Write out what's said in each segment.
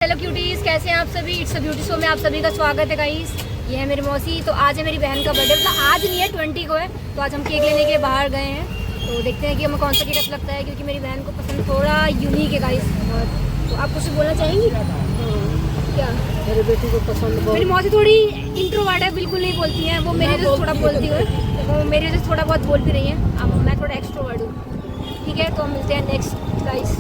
Hello cuties, कैसे हैं आप सभी। इट्स अ ब्यूटी शो में आप सभी का स्वागत है गाइस। ये है मेरी मौसी। तो आज है मेरी बहन का बर्थडे, मतलब आज नहीं है 20 को है। तो आज हम केक लेने के लिए बाहर गए हैं। तो देखते हैं कि हमें कौन सा केक अच्छा लगता है, क्योंकि मेरी बहन को पसंद थोड़ा यूनिक है गाइस। तो आप कुछ बोलना चाहेंगी क्या? मेरे बेटी को पसंद मेरी मौसी थोड़ी इंट्रोवर्ट है, बिल्कुल नहीं बोलती हैं वो। मेरे जैसे थोड़ा बोलती है, वो मेरे जैसे थोड़ा बहुत बोल भी रही हैं। अब मैं थोड़ा एक्सट्रोवर्ट हूँ। ठीक है, तो हम मिलते हैं नेक्स्ट गाइस।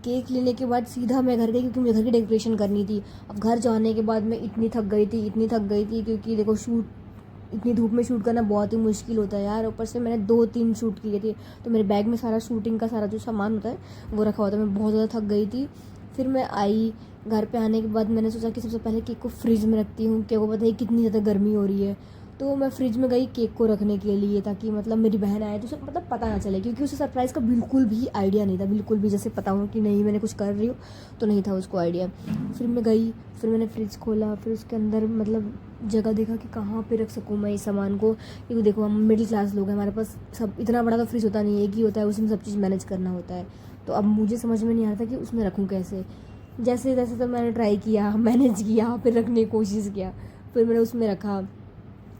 केक लेने के बाद सीधा मैं घर गई, क्योंकि मुझे घर की डेकोरेशन करनी थी। अब घर जाने के बाद मैं इतनी थक गई थी क्योंकि देखो शूट इतनी धूप में शूट करना बहुत ही मुश्किल होता है यार। ऊपर से मैंने 2-3 शूट किए थे, तो मेरे बैग में सारा शूटिंग का सारा जो सामान होता है वो रखा हुआ था। मैं बहुत ज़्यादा थक गई थी। फिर मैं आई, घर पे आने के बाद मैंने सोचा कि सबसे पहले केक को फ्रिज में रखती हूँ। क्या को पता है कितनी ज़्यादा गर्मी हो रही है। तो मैं फ्रिज में गई केक को रखने के लिए, ताकि मतलब मेरी बहन आए तो उसे मतलब पता ना चले, क्योंकि उसे सरप्राइज़ का बिल्कुल भी आइडिया नहीं था। बिल्कुल भी, जैसे पता हो कि नहीं मैंने कुछ कर रही हूँ तो नहीं था उसको आइडिया। फिर मैं गई, फिर मैंने फ्रिज खोला, फिर उसके अंदर मतलब जगह देखा कि कहाँ पे रख सकूँ मैं इस सामान को। क्योंकि देखो हम मिडिल क्लास लोग हैं, हमारे पास सब इतना बड़ा तो फ्रिज होता नहीं है, एक ही होता है, उसमें सब चीज़ मैनेज करना होता है। तो अब मुझे समझ में नहीं आ रहा था कि उसमें रखूँ कैसे। जैसे तैसे तो मैंने ट्राई किया, मैनेज किया, फिर रखने की कोशिश किया। फिर मैंने उसमें रखा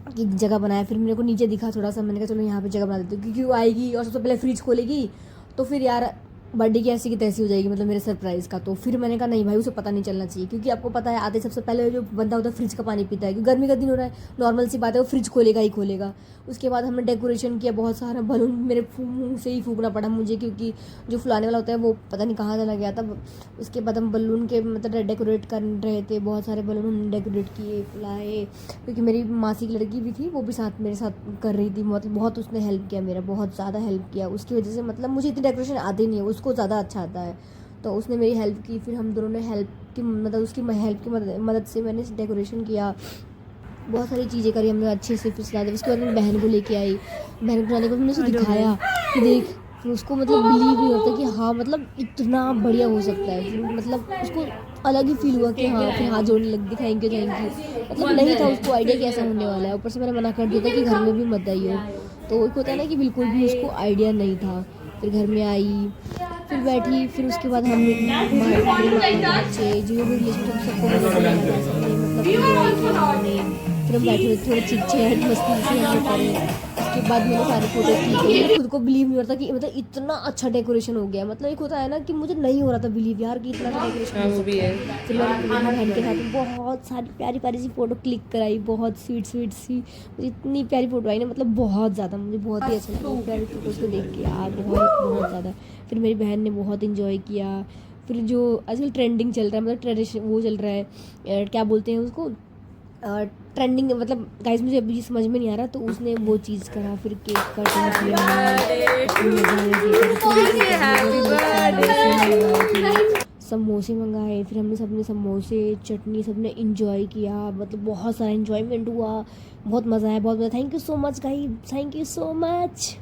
कि जगह बनाया। फिर मेरे को नीचे दिखा थोड़ा सा, मैंने कहा चलो यहाँ पे जगह बना देती हूँ, क्योंकि वो आएगी और सबसे पहले फ्रिज खोलेगी तो फिर यार बर्थडे की ऐसी की तैसी हो जाएगी, मतलब मेरे सरप्राइज़ का। तो फिर मैंने कहा नहीं भाई, उसे पता नहीं चलना चाहिए, क्योंकि आपको पता है आते सबसे पहले जो बंदा होता है फ्रिज का पानी पीता है, क्योंकि गर्मी का दिन हो रहा है, नॉर्मल सी बात है, वो फ्रिज खोलेगा ही खोलेगा। उसके बाद हमने डेकोरेशन किया, बहुत सारा बलून मेरे मुँह से ही फूकना पड़ा मुझे, क्योंकि जो फुलाने वाला होता है वो पता नहीं कहाँ चला गया था। उसके बाद हम बलून के मतलब डेकोरेट कर रहे थे, बहुत सारे बलून हमने डेकोरेट किए, फुलाए, क्योंकि मेरी मासी की लड़की भी थी, वो भी साथ मेरे साथ कर रही थी। मतलब बहुत उसने हेल्प किया, मेरा बहुत ज़्यादा हेल्प किया। उसकी वजह से मतलब मुझे इतनी डेकोरेशन आती नहीं है, उसको ज़्यादा अच्छा आता है, तो उसने मेरी हेल्प की। फिर हम दोनों ने हेल्प की, मतलब उसकी हेल्प की मदद से मैंने डेकोरेशन किया। बहुत सारी चीज़ें करी हमने अच्छे से। फिर सजा दी। उसके बाद मैं बहन को लेके आई, बहन को लाने के बाद मैंने उसे दिखाया कि देख। फिर उसको मतलब बिलीव नहीं होता कि हाँ मतलब इतना बढ़िया हो सकता है। फिर मतलब उसको अलग ही फील हुआ कि हाँ, फिर हाथ जोड़ने लग दिखाएंगे थैंक यू। मतलब नहीं था उसको आइडिया कि ऐसा होने वाला है। ऊपर से मैंने मना कर दिया था कि घर में भी मत आइयो, तो एक होता है ना कि बिल्कुल भी उसको आइडिया नहीं था। फिर घर में आई, फिर बैठी, फिर उसके बाद हम बच्चे जो भी रिलेशन सबको मतलब enjoy किया हमने। फिर हम बैठे हुए थोड़े चिट चैट मस्ती से हमने करे। उसके बाद मैंने सारी फोटो क्लिक की। मुझे खुद को बिलीव नहीं हो रहा था कि मतलब इतना अच्छा डेकोरेशन हो गया। मतलब एक होता है ना कि मुझे नहीं हो रहा था बिलीव यार कि इतना अच्छा डेकोरेशन हो सकता है। फिर मैंने अपनी बहन के साथ बहुत सारी प्यारी प्यारी सी फोटो क्लिक कराई, बहुत स्वीट स्वीट सी। मुझे इतनी प्यारी फोटो आई ना, मतलब बहुत ज़्यादा, मुझे बहुत ही अच्छा लगा प्यारी फोटोज़ को देख के यार, बहुत बहुत ज़्यादा। फिर मेरी बहन ने बहुत इन्जॉय किया। फिर जो आजकल ट्रेंडिंग चल रहा है, मतलब ट्रेडिशन वो चल रहा है, क्या बोलते हैं उसको, ट्रेंडिंग, मतलब गाइस मुझे अभी समझ में नहीं आ रहा, तो उसने वो चीज़ करा। फिर केक कटिंग किया, समोसे मंगाए, फिर हमने सबने समोसे चटनी सबने इंजॉय किया। मतलब बहुत सारा इंजॉयमेंट हुआ, बहुत मज़ा आया, बहुत मज़ा। Thank you so much guys, thank you so much.